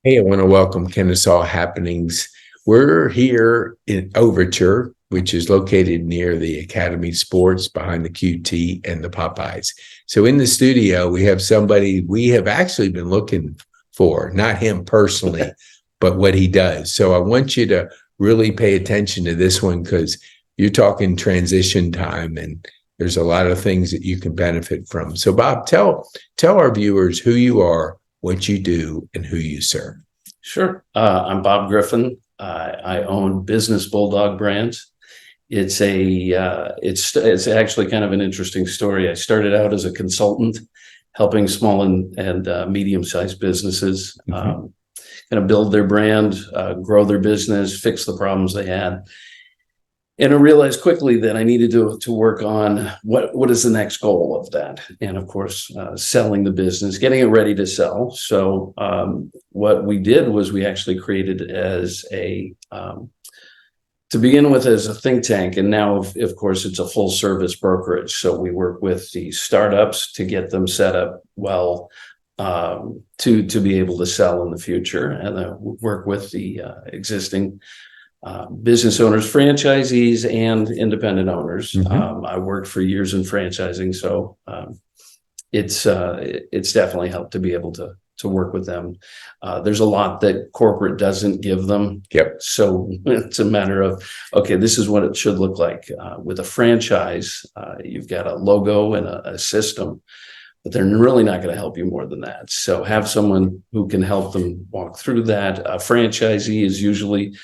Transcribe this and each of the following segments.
Hey, I want to welcome Kennesaw Happenings. We're here in Overture, which is located near the Academy Sports behind the QT and the Popeyes. So in the studio, we have somebody we have actually been looking for, not him personally, but what he does. So I want you to really pay attention to this one because you're talking transition time and there's a lot of things that you can benefit from. So Bob, tell our viewers who you are, what you do, and who you serve. Sure. I'm Bob Griffin. I own Business Bulldog Brands. It's actually kind of an interesting story. I started out as a consultant, helping small and medium-sized businesses kind of build their brand, grow their business, fix the problems they had. And I realized quickly that I needed to work on what is the next goal of that. And of course, selling the business, getting it ready to sell. So what we did was we actually created as to begin with as a think tank. And now, of course, it's a full service brokerage. So we work with the startups to get them set up well to be able to sell in the future, and then work with the existing business owners, franchisees, and independent owners. I worked for years in franchising, so it's definitely helped to be able to work with them. There's a lot that corporate doesn't give them. Yep. So it's a matter of, okay, this is what it should look like. With a franchise, you've got a logo and a system, but they're really not going to help you more than that. So have someone who can help them walk through that. A franchisee is usually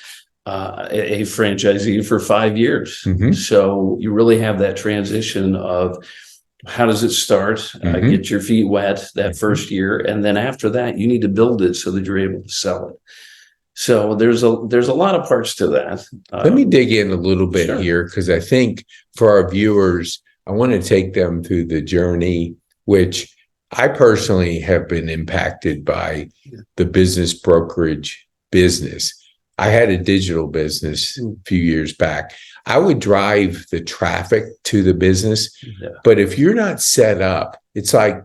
a franchisee for 5 years. So you really have that transition of how does it start? Get your feet wet that first year. And then after that, you need to build it so that you're able to sell it. So there's a lot of parts to that. Let me dig in a little bit here, because I think for our viewers, I want to take them through the journey, which I personally have been impacted by the business brokerage business. I had a digital business a few years back. I would drive the traffic to the business, but if you're not set up, it's like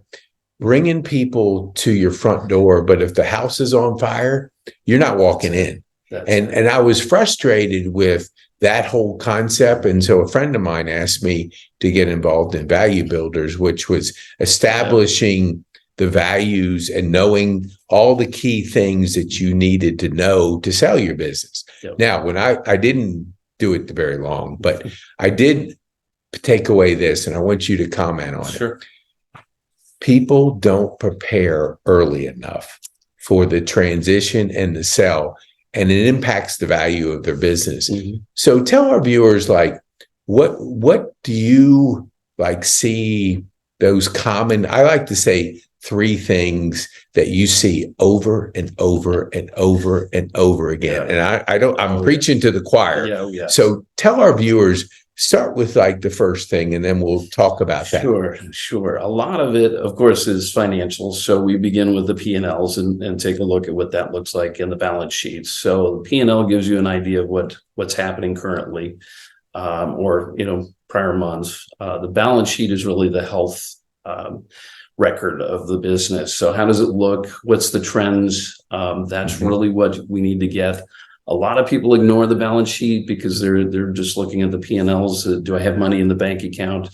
bringing people to your front door, but if the house is on fire, you're not walking in. And I was frustrated with that whole concept. And so a friend of mine asked me to get involved in Value Builders, which was establishing the values and knowing all the key things that you needed to know to sell your business. Now, when I didn't do it very long, but I did take away this, and I want you to comment on it. People don't prepare early enough for the transition and the sell, and it impacts the value of their business. So tell our viewers, like, what do you see those common, I like to say, 3 things that you see over and over and over and over again. And I'm preaching to the choir. So tell our viewers, start with the first thing, and then we'll talk about that. Sure. A lot of it, of course, is financials. So we begin with the P&Ls and take a look at what that looks like in the balance sheets. So the P&L gives you an idea of what's happening currently, or prior months. The balance sheet is really the health record of the business. So how does it look? What's the trends? That's really what we need to get. A lot of people ignore the balance sheet because they're just looking at the P&Ls. Do I have money in the bank account?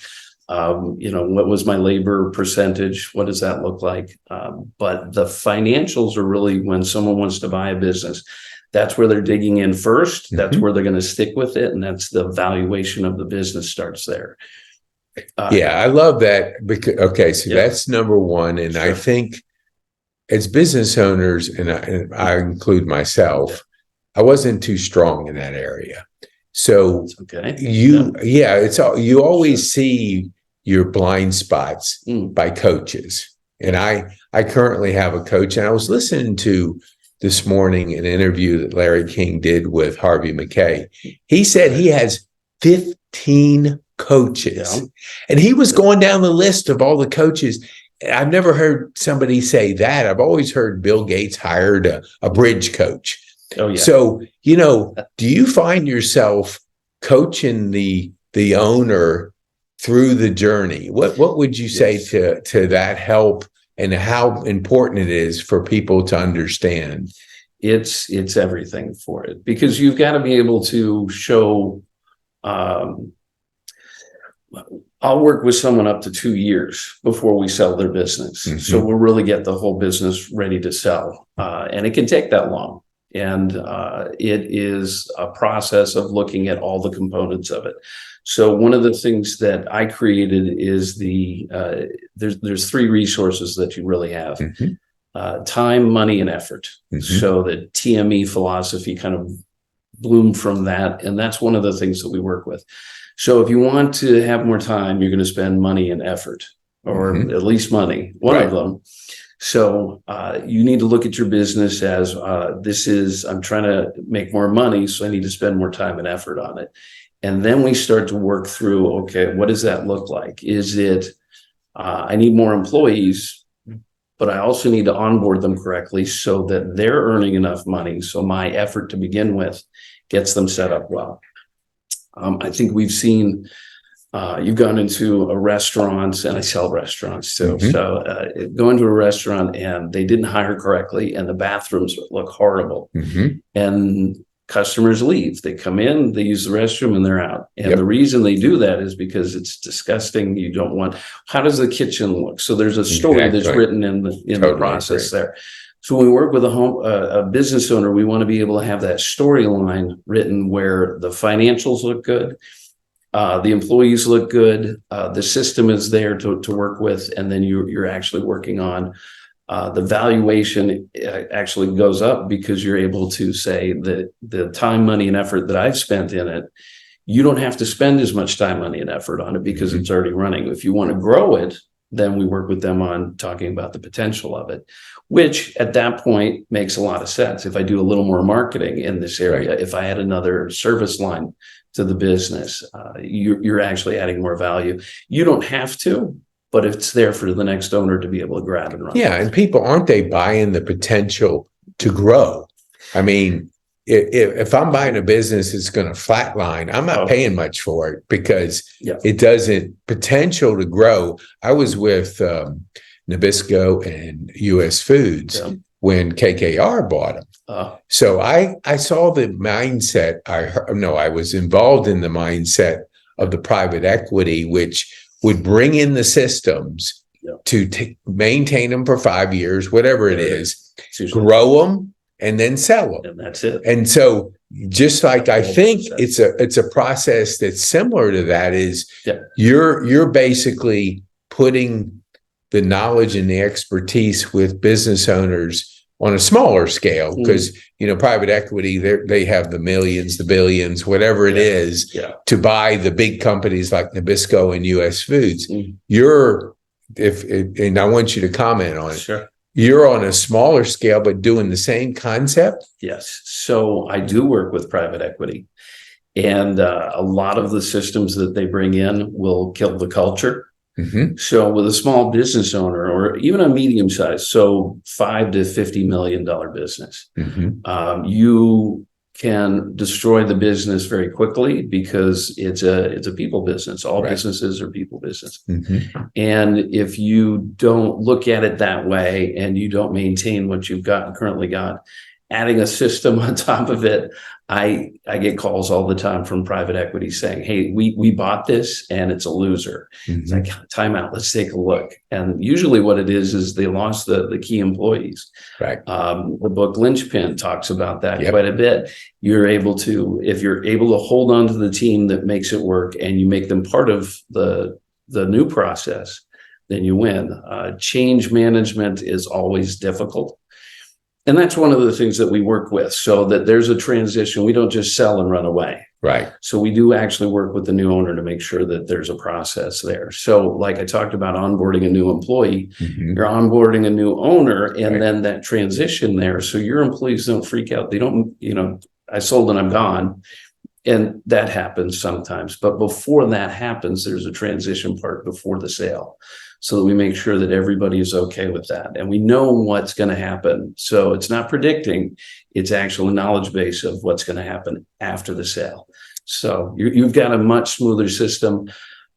What was my labor percentage? What does that look like? But the financials are really when someone wants to buy a business. That's where they're digging in first. That's where they're going to stick with it. And that's the valuation of the business starts there. I love that. Because, that's number one. And I think as business owners, and I include myself, I wasn't too strong in that area. So you always see your blind spots by coaches. And I currently have a coach, and I was listening to this morning an interview that Larry King did with Harvey McKay. He said he has 15 coaches, and he was going down the list of all the coaches. I've never heard somebody say that. I've always heard Bill Gates hired a bridge coach. So, do you find yourself coaching the owner through the journey? What would you say to that help and how important it is for people to understand. It's everything for it, because you've got to be able to show. I'll work with someone up to 2 years before we sell their business. Mm-hmm. So we'll really get the whole business ready to sell. And it can take that long. And it is a process of looking at all the components of it. So one of the things that I created is there's 3 resources that you really have. Mm-hmm. Time, money, and effort. Mm-hmm. So the TME philosophy kind of bloomed from that. And that's one of the things that we work with. So if you want to have more time, you're going to spend money and effort, or Mm-hmm. at least money, one Right. of them. So you need to look at your business as I'm trying to make more money, so I need to spend more time and effort on it. And then we start to work through, okay, what does that look like? Is it, I need more employees, but I also need to onboard them correctly so that they're earning enough money. So my effort to begin with gets them set up well. I think we've seen, you've gone into a restaurant, and I sell restaurants too. Mm-hmm. So go into a restaurant and they didn't hire correctly and the bathrooms look horrible. Mm-hmm. And customers leave. They come in, they use the restroom, and they're out. And Yep. the reason they do that is because it's disgusting. You don't want, how does the kitchen look? So there's a story that's Exactly. written in the Totally process agree. there. So when we work with a business owner, we want to be able to have that storyline written where the financials look good, the employees look good, the system is there to work with, and then you're actually working on the valuation actually goes up because you're able to say that the time, money, and effort that I've spent in it, you don't have to spend as much time, money, and effort on it because Mm-hmm. it's already running. If you want to grow it, then we work with them on talking about the potential of it, which at that point makes a lot of sense. If I do a little more marketing in this area, Right. if I add another service line to the business, you're actually adding more value. You don't have to, but it's there for the next owner to be able to grab and run. Yeah, and people, aren't they buying the potential to grow? I mean, if I'm buying a business that's going to flatline, I'm not paying much for it because it doesn't potential to grow. I was with Nabisco and US Foods when KKR bought them. So I saw the mindset. I was involved in the mindset of the private equity, which would bring in the systems to maintain them for 5 years, whatever it is, grow them, and then sell them. And that's it. And so just like I think it's a process that's similar to that is you're basically putting the knowledge and the expertise with business owners on a smaller scale, because private equity, they have the millions, the billions, whatever it is, to buy the big companies like Nabisco and US Foods. And I want you to comment on it. Sure. You're on a smaller scale, but doing the same concept? Yes. So I do work with private equity, and a lot of the systems that they bring in will kill the culture. Mm-hmm. So with a small business owner, or even a medium size, so $5 to $50 million business, you can destroy the business very quickly because it's a people business. All businesses are people business. And if you don't look at it that way and you don't maintain what you've currently got, adding a system on top of it, I get calls all the time from private equity saying, hey, we bought this and it's a loser. It's like, time out, let's take a look. And usually what it is they lost the key employees. Right. The book Lynchpin talks about that quite a bit. If you're able to hold on to the team that makes it work and you make them part of the new process, then you win. Change management is always difficult. And that's one of the things that we work with, so that there's a transition. We don't just sell and run away. Right. So we do actually work with the new owner to make sure that there's a process there. So like I talked about onboarding a new employee, you're onboarding a new owner, and then that transition there. So your employees don't freak out. They don't, I sold and I'm gone. And that happens sometimes. But before that happens, there's a transition part before the sale, so that we make sure that everybody is okay with that. And we know what's going to happen. So it's not predicting, it's actual knowledge base of what's going to happen after the sale. So you've got a much smoother system.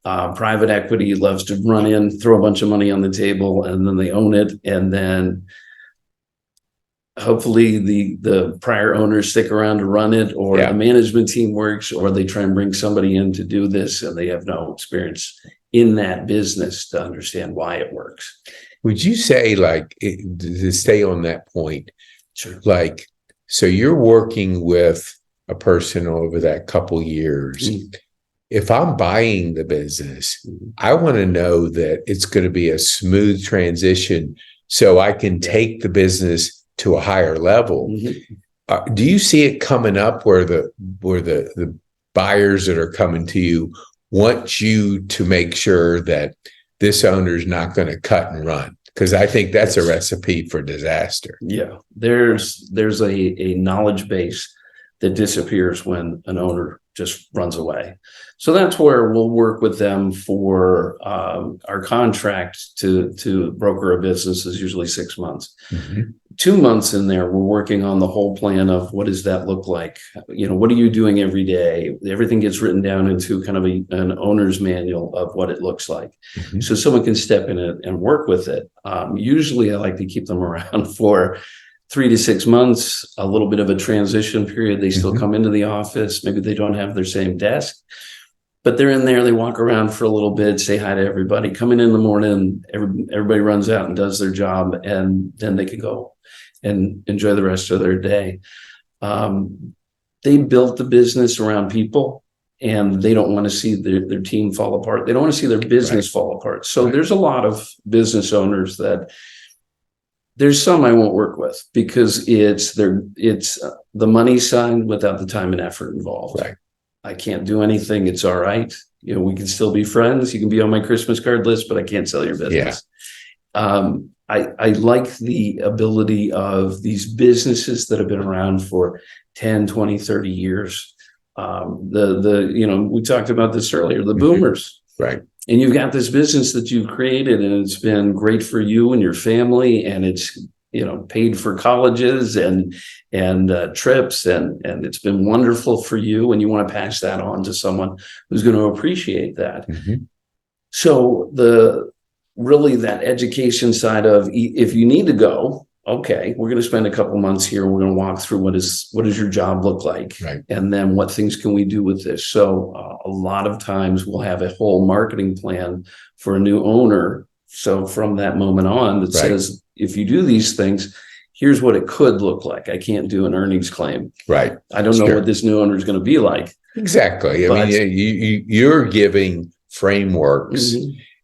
Private equity loves to run in, throw a bunch of money on the table, and then they own it. And then hopefully the prior owners stick around to run it, or the management team works, or they try and bring somebody in to do this and they have no experience in that business to understand why it works. Would you say, like, to stay on that point, Sure. like, so you're working with a person over that couple years. If I'm buying the business, I want to know that it's going to be a smooth transition so I can take the business to a higher level. Do you see it coming up where the buyers that are coming to you want you to make sure that this owner's not going to cut and run? Because I think that's a recipe for disaster. Yeah, there's a knowledge base that disappears when an owner just runs away. So that's where we'll work with them for our contract to broker a business is usually 6 months. 2 months in there, we're working on the whole plan of what does that look like? What are you doing every day? Everything gets written down into kind of an owner's manual of what it looks like. So someone can step in it and work with it. Usually I like to keep them around for 3 to 6 months, a little bit of a transition period. They still come into the office. Maybe they don't have their same desk, but they're in there. They walk around for a little bit, say hi to everybody, come in the morning. Everybody runs out and does their job, and then they can go and enjoy the rest of their day. They built the business around people, and they don't want to see their team fall apart. They don't want to see their business fall apart. So there's a lot of business owners that there's some I won't work with because it's the money side without the time and effort involved. I can't do anything. It's all right. We can still be friends. You can be on my Christmas card list, but I can't sell your business. I like the ability of these businesses that have been around for 10, 20, 30 years. We talked about this earlier, the boomers. And you've got this business that you've created, and it's been great for you and your family, and it's paid for colleges and trips, and it's been wonderful for you, and you want to pass that on to someone who's going to appreciate that. So really that education side of, if you need to go, okay, we're going to spend a couple months here, and we're going to walk through what does your job look like, and then what things can we do with this. So a lot of times we'll have a whole marketing plan for a new owner. So from that moment on, that says, if you do these things, here's what it could look like. I can't do an earnings claim. I don't know what this new owner is going to be like. Exactly. I mean, you're giving frameworks.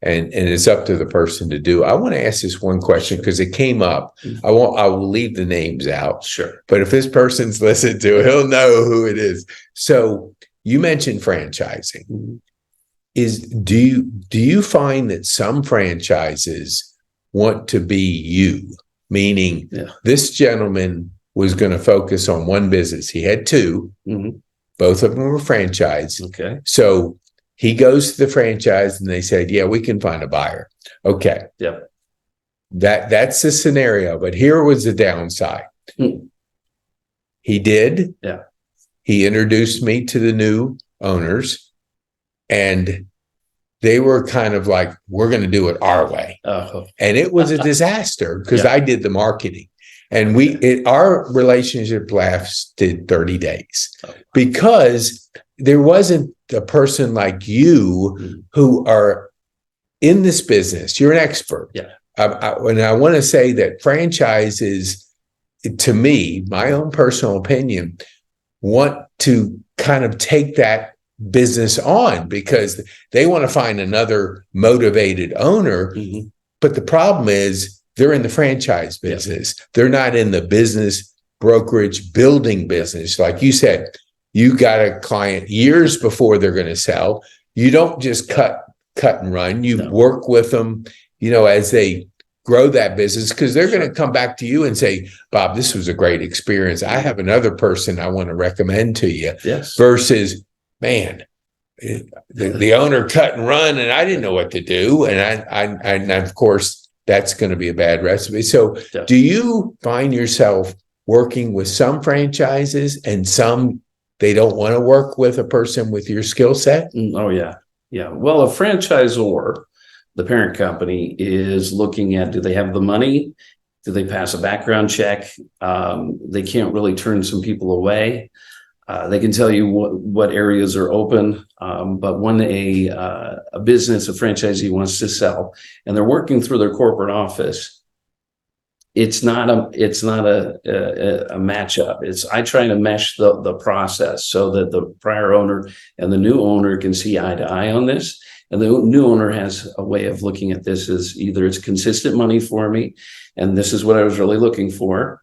And it's up to the person to do. I want to ask this one question because it came up. I will leave the names out. But if this person's listened to it, he'll know who it is. So you mentioned franchising. Do you find that some franchises want to be you? Meaning this gentleman was going to focus on one business. He had two. Both of them were franchised. So he goes to the franchise and they said, yeah, we can find a buyer. Okay. That's the scenario. But here was the downside. He did. He introduced me to the new owners, and they were kind of like, we're going to do it our way. And it was a disaster because I did the marketing. And our relationship lasted 30 days because there wasn't a person like you who are in this business. You're an expert. And I want to say that franchises, to me, my own personal opinion, want to kind of take that business on because they want to find another motivated owner. But the problem is they're in the franchise business. They're not in the business brokerage building business. Like you said, you got a client years before they're going to sell. You don't just cut and run. You work with them, as they grow that business, because they're going to come back to you and say, Bob, this was a great experience. I have another person I want to recommend to you. Versus, man, the owner cut and run and I didn't know what to do. And of course, that's going to be a bad recipe. So do you find yourself working with some franchises and some they don't want to work with a person with your skill set? Oh, yeah. Yeah. Well, a franchisor, the parent company, is looking at, do they have the money? Do they pass a background check? They can't really turn some people away. They can tell you what areas are open, but when a business, a franchisee wants to sell, and they're working through their corporate office, it's not a matchup. I try to mesh the process so that the prior owner and the new owner can see eye to eye on this. And the new owner has a way of looking at this as either it's consistent money for me, and this is what I was really looking for,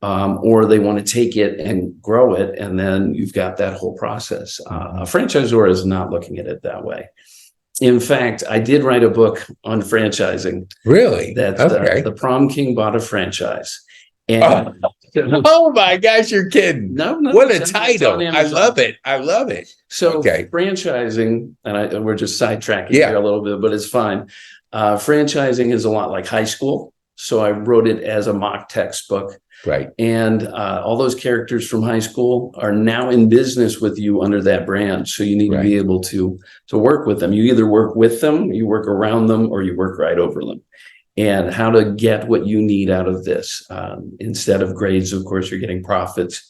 or they want to take it and grow it, and then you've got that whole process. A franchisor is not looking at it that way. In fact, I did write a book on franchising. Really? That's Okay. the Prom King Bought a Franchise. And Oh my gosh, you're kidding. no, What a title. I love it. I love it. So Okay. franchising, and we're just sidetracking Yeah. here a little bit, but it's fine. Franchising is a lot like high school. So I wrote it as a mock textbook. Right. And all those characters from high school are now in business with you under that brand. So you need to be able to work with them. You either work with them, you work around them, or you work right over them. And how to get what you need out of this. Instead of grades, of course, you're getting profits.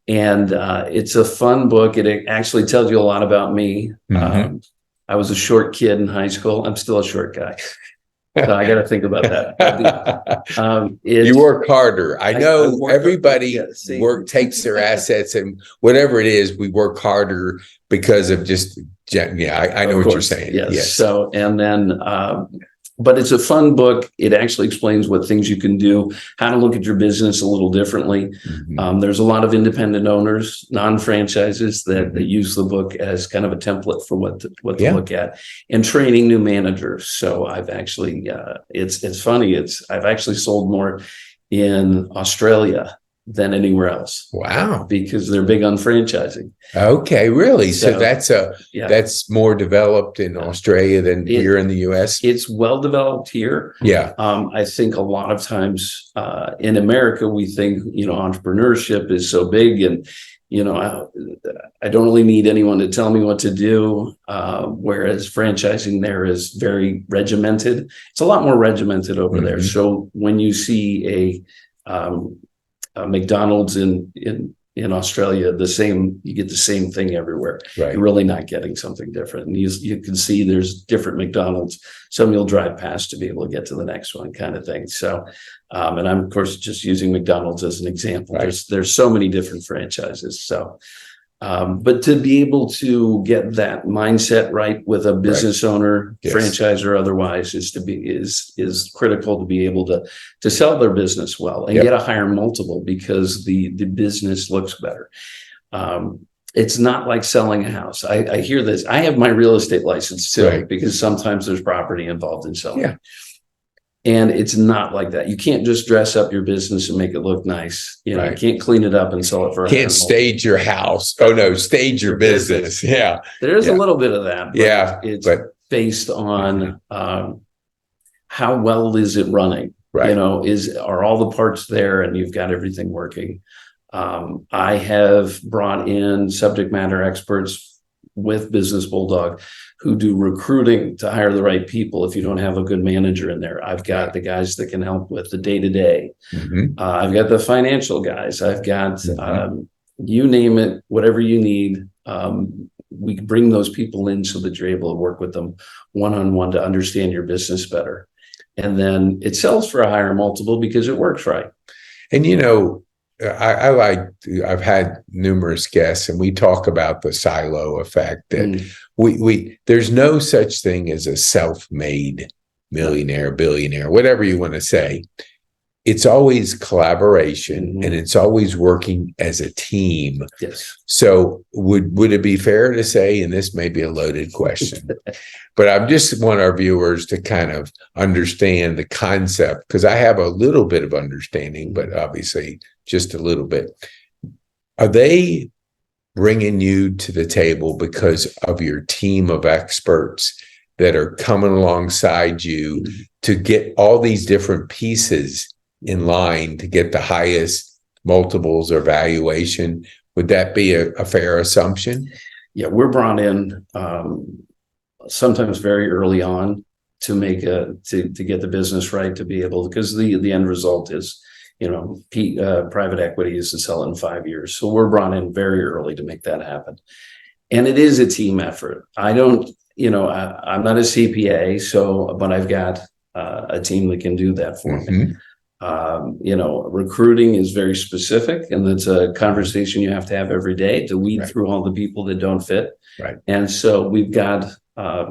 And it's a fun book. It actually tells you a lot about me. I was a short kid in high school. I'm still a short guy. So I got to think about that. You work harder. I know work everybody harder. takes their assets and whatever it is, we work harder because of just, I know what you're saying. Yes. So, and then, but it's a fun book. It actually explains what things you can do, how to look at your business a little differently. There's a lot of independent owners, non-franchises that use the book as kind of a template for what to look at, and training new managers. So I've actually, it's funny. I've actually sold more in Australia than anywhere else. Wow. Because they're big on franchising. Okay, really? So that's that's more developed in Australia than here in the US? It's well developed here. Yeah. I think a lot of times in America, we think, entrepreneurship is so big and, I don't really need anyone to tell me what to do. Whereas franchising there is very regimented. It's a lot more regimented over there. So when you see a McDonald's in Australia, you get the same thing everywhere. Right. You're really not getting something different. And you can see there's different McDonald's. Some you'll drive past to be able to get to the next one, kind of thing. So, and I'm of course just using McDonald's as an example. Right. There's so many different franchises. So, but to be able to get that mindset right with a business owner, franchise or otherwise, is critical to be able to sell their business well and get a higher multiple because the business looks better. It's not like selling a house. I hear this. I have my real estate license too, because sometimes there's property involved in selling. Yeah. And it's not like that. You can't just dress up your business and make it look nice. You can't clean it up and sell it for can't stage your house. Oh no, stage your business. Yeah. There's a little bit of that. But it's based on how well is it running? Right. Are all the parts there and you've got everything working? I have brought in subject matter experts with Business Bulldog who do recruiting to hire the right people. If you don't have a good manager in there, I've got the guys that can help with the day-to-day. I've got the financial guys. I've got, you name it, whatever you need. We bring those people in so that you're able to work with them one-on-one to understand your business better. And then it sells for a higher multiple because it works right. And, I've had numerous guests and we talk about the silo effect that there's no such thing as a self-made millionaire, billionaire, whatever you want to say. It's always collaboration and it's always working as a team. Yes. So would it be fair to say, and this may be a loaded question, but I just want our viewers to kind of understand the concept because I have a little bit of understanding, but obviously just a little bit. Are they bringing you to the table because of your team of experts that are coming alongside you to get all these different pieces in line to get the highest multiples or valuation? Would that be a fair assumption? Yeah, we're brought in sometimes very early on to make to get the business right, to be able, because the end result is, private equity is to sell in 5 years. So we're brought in very early to make that happen. And it is a team effort. I don't, I'm not a CPA, but I've got a team that can do that for me. Recruiting is very specific, and it's a conversation you have to have every day to weed through all the people that don't fit. Right. And so we've got a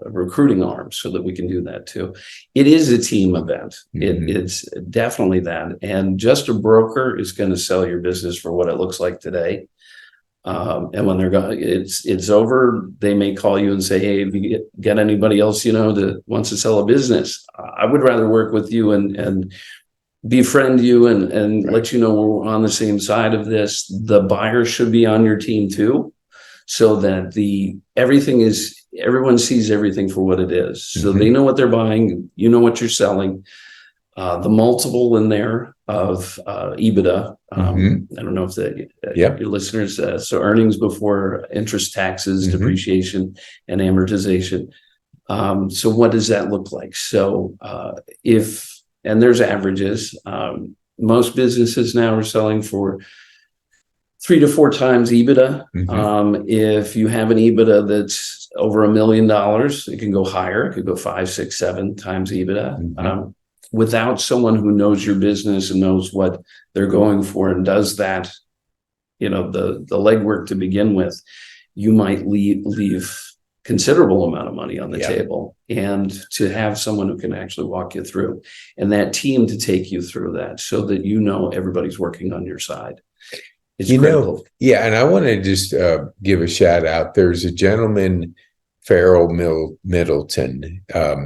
recruiting arm so that we can do that too. It is a team event. It's definitely that. And just a broker is going to sell your business for what it looks like today. And when they're going, it's over. They may call you and say, "Hey, if you get anybody else, that wants to sell a business, I would rather work with you and befriend you and let you know we're on the same side of this." The buyer should be on your team too, so that everyone sees everything for what it is. So they know what they're buying, what you're selling. The multiple in there of EBITDA. I don't know if your listeners, so earnings before interest, taxes, depreciation, and amortization. So what does that look like? So and there's averages. Most businesses now are selling for 3 to 4 times EBITDA. If you have an EBITDA that's over $1 million, it can go higher. It could go 5, 6, 7 times EBITDA. Without someone who knows your business and knows what they're going for and does that, the legwork to begin with, you might leave considerable amount of money on the table. And to have someone who can actually walk you through, and that team to take you through that, so that everybody's working on your side. It's critical. And I want to just give a shout out. There's a gentleman, Farrell Middleton.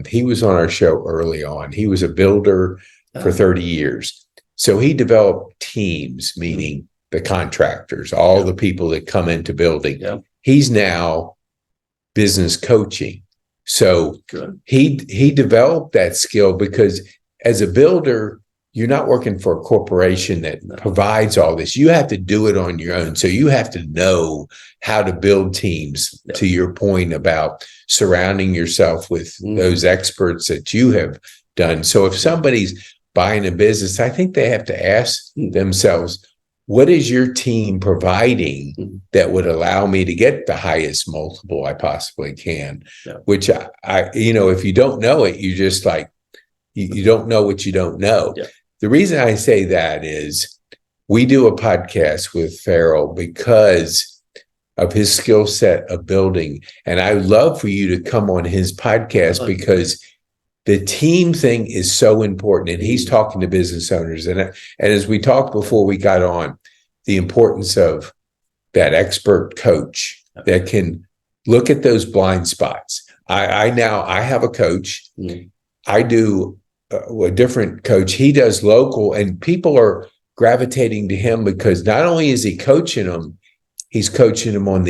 He was on our show early on. He was a builder for 30 years. So he developed teams, meaning the contractors, all the people that come into building. He's now business coaching. So he developed that skill, because as a builder, you're not working for a corporation that provides all this. You have to do it on your own. So you have to know how to build teams, to your point about surrounding yourself with those experts that you have done. So if somebody's buying a business, I think they have to ask themselves, what is your team providing that would allow me to get the highest multiple I possibly can? Which I if you don't know it, you just you don't know what you don't know. The reason I say that is we do a podcast with Farrell because of his skill set of building. And I would love for you to come on his podcast, because the team thing is so important. And he's talking to business owners. And as we talked before we got on, the importance of that expert coach that can look at those blind spots. I have a coach. I do a different coach. He does local, and people are gravitating to him because not only is he coaching them, he's coaching them on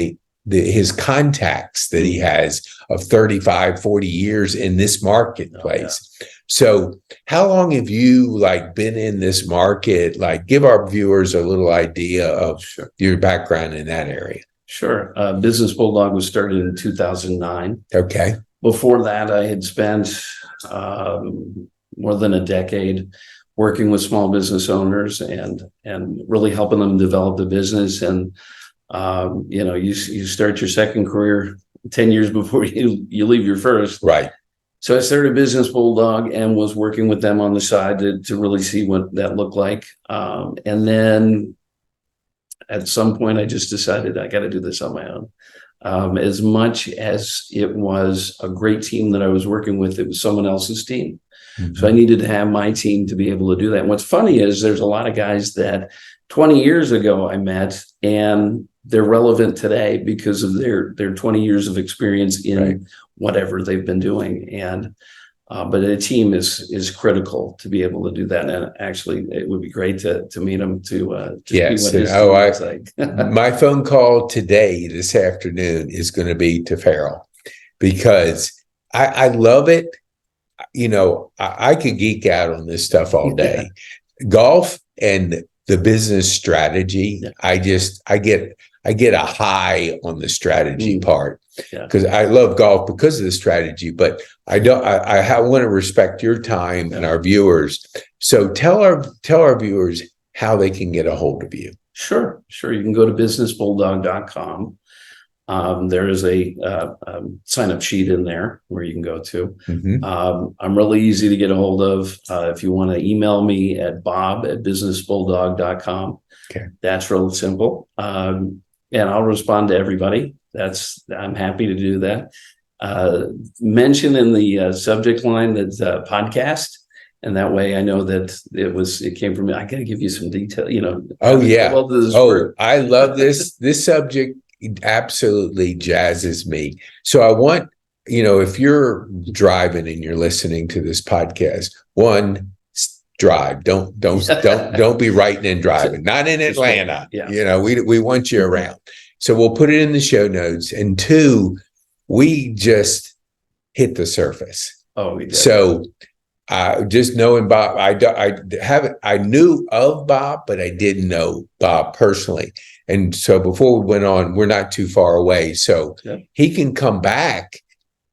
his contacts that he has of 35, 40 years in this marketplace. So how long have you been in this market? Give our viewers a little idea of your background in that area. Sure. Business Bulldog was started in 2009. Okay. Before that, I had spent more than a decade working with small business owners and really helping them develop the business. And you start your second career 10 years before you leave your first. Right. So I started Business Bulldog and was working with them on the side to really see what that looked like. And then at some point, I just decided I got to do this on my own. As much as it was a great team that I was working with, it was someone else's team. So I needed to have my team to be able to do that. And what's funny is there's a lot of guys that 20 years ago I met, and they're relevant today because of their 20 years of experience in whatever they've been doing. And but a team is critical to be able to do that. And actually, it would be great to meet them to see what his team looks like. My phone call this afternoon is going to be to Farrell, because I love it. I could geek out on this stuff all day. Golf and the business strategy. I get a high on the strategy part. Yeah. because I love golf because of the strategy, but I don't. I want to respect your time and our viewers. So tell our viewers how they can get a hold of you. Sure. You can go to businessbulldog.com. There is a sign-up sheet in there where you can go to. I'm really easy to get a hold of. If you want to email me at bob@businessbulldog.com. Okay. That's real simple. And I'll respond to everybody. I'm happy to do that. Mention in the subject line that's a podcast. And that way I know that it came from me. I got to give you some detail, Oh, yeah. Work. I love this. This subject absolutely jazzes me. So I want, if you're driving and you're listening to this podcast, one, drive. Don't be writing and driving. Not in Atlanta. Yeah. We want you around. So we'll put it in the show notes. And two, we just hit the surface. Oh, we did. So just knowing Bob, I knew of Bob, but I didn't know Bob personally. And so before we went on, we're not too far away. So he can come back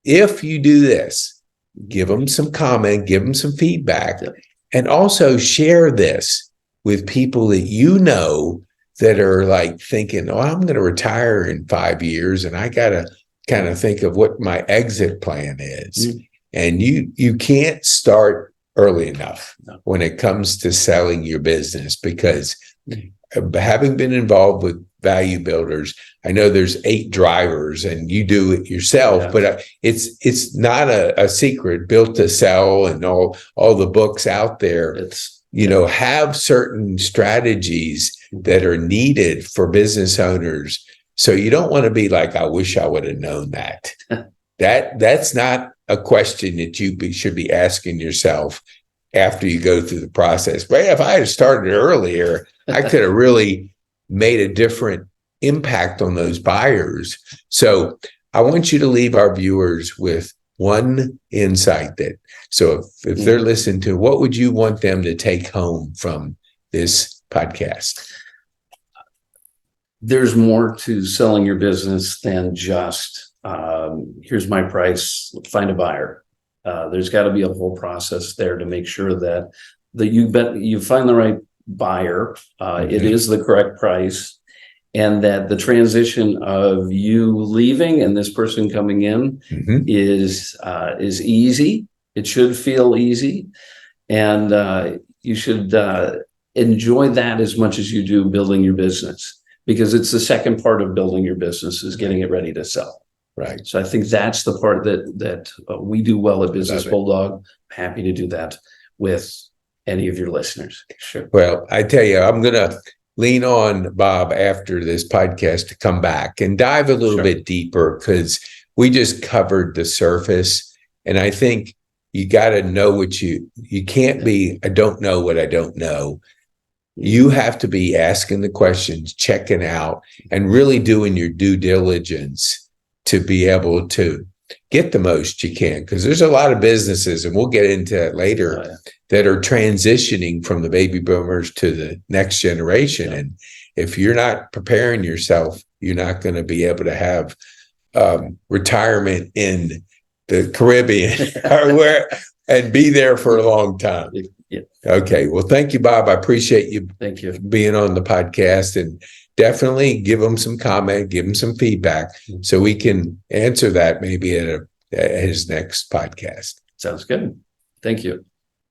if you do this. Give him some comment, give him some feedback, and also share this with people that that are like thinking, oh, I'm going to retire in 5 years and I got to kind of think of what my exit plan is. And you can't start early enough when it comes to selling your business, because having been involved with value builders, I know there's 8 drivers and you do it yourself, but it's not a secret. Built to Sell and all the books out there. Have certain strategies that are needed for business owners. So you don't want to be like, I wish I would have known that. That's not a question that you should be asking yourself after you go through the process. But if I had started earlier, I could have really made a different impact on those buyers. So I want you to leave our viewers with one insight so if they're listening to, what would you want them to take home from this podcast? There's more to selling your business than just, here's my price, find a buyer. There's got to be a whole process there to make sure that you find the right buyer, it is the correct price, and that the transition of you leaving and this person coming in is easy. It should feel easy, and you should enjoy that as much as you do building your business, because it's the second part of building your business is getting it ready to sell. Right. So I think that's the part that we do well at Business Bulldog. Happy to do that with any of your listeners. Sure. Well, I tell you, I'm going to lean on Bob after this podcast to come back and dive a little bit deeper, because we just covered the surface. And I think you got to know what you can't be, I don't know what I don't know. You have to be asking the questions, checking out, and really doing your due diligence to be able to get the most you can. Because there's a lot of businesses, and we'll get into it later, that are transitioning from the baby boomers to the next generation. And if you're not preparing yourself, you're not going to be able to have retirement in the Caribbean and be there for a long time. Okay. Well, thank you, Bob. I appreciate you. Thank you being on the podcast, and definitely give them some comment, give them some feedback so we can answer that maybe at his next podcast. Sounds good. Thank you.